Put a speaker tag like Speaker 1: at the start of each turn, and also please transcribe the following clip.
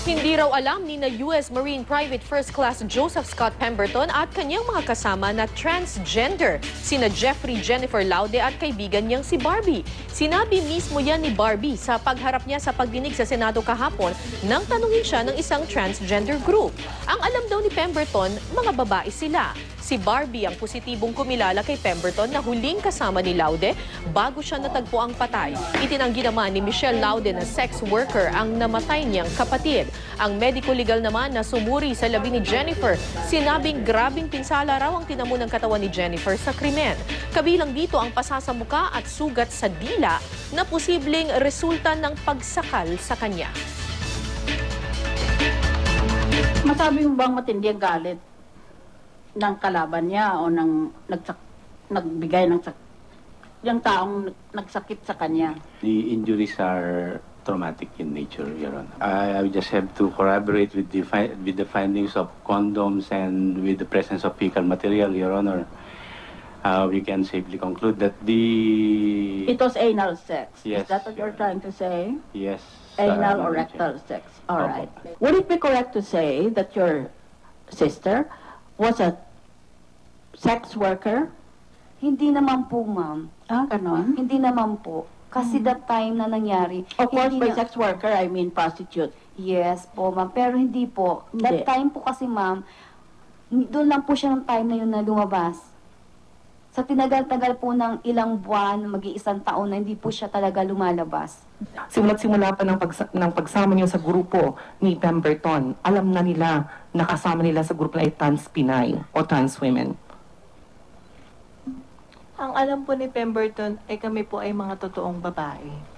Speaker 1: Hindi raw alam ni na US Marine Private First Class Joseph Scott Pemberton at kanyang mga kasama na transgender, sina Jeffrey Jennifer Laude at kaibigan niyang si Barbie. Sinabi mismo yan ni Barbie sa pagharap niya sa pagdinig sa Senado kahapon nang tanungin siya ng isang transgender group. Ang alam daw ni Pemberton, mga babae sila. Si Barbie ang positibong kumilala kay Pemberton na huling kasama ni Laude bago siya natagpo ang patay. Itinanggi naman ni Michelle Laude na sex worker ang namatay niyang kapatid. Ang medico legal naman na sumuri sa labi ni Jennifer, sinabing grabing pinsala raw ang tinamo ng katawan ni Jennifer sa krimen. Kabilang dito ang pasasamuka at sugat sa dila na posibleng resulta ng pagsakal sa kanya.
Speaker 2: Masabi mo bang matindi ang galit ng kalaban niya o nagbigay ng yung taong nagsakit sa kanya?
Speaker 3: The injuries are traumatic in nature, Your Honor. I just have to corroborate with the findings of condoms and with the presence of fecal material, Your Honor. We can safely conclude that
Speaker 2: It was anal sex.
Speaker 3: Yes,
Speaker 2: Is that what you're trying to say?
Speaker 3: yes.
Speaker 2: Anal or rectal sex. All right. Would it be correct to say that your sister was a sex worker?
Speaker 4: Hindi naman po, ma'am.
Speaker 2: Ah, ganon?
Speaker 4: Hindi naman po. Kasi that time na nangyari,
Speaker 2: Of course,
Speaker 4: hindi
Speaker 2: by
Speaker 4: na-
Speaker 2: sex worker, I mean prostitute.
Speaker 4: Yes po, ma'am. Pero hindi po.
Speaker 2: Hindi.
Speaker 4: That time po kasi, ma'am, doon lang po siya ng time na yun na lumabas. Sa tinagal-tagal po ng ilang buwan, mag-iisang taon na hindi po siya talaga lumalabas.
Speaker 5: Simula't-simula pa ng pagsama niyo sa grupo ni Pemberton, alam na nila, nakasama nila sa grupo na ay trans Pinay o trans women.
Speaker 6: Ang alam po ni Pemberton ay kami po ay mga totoong babae.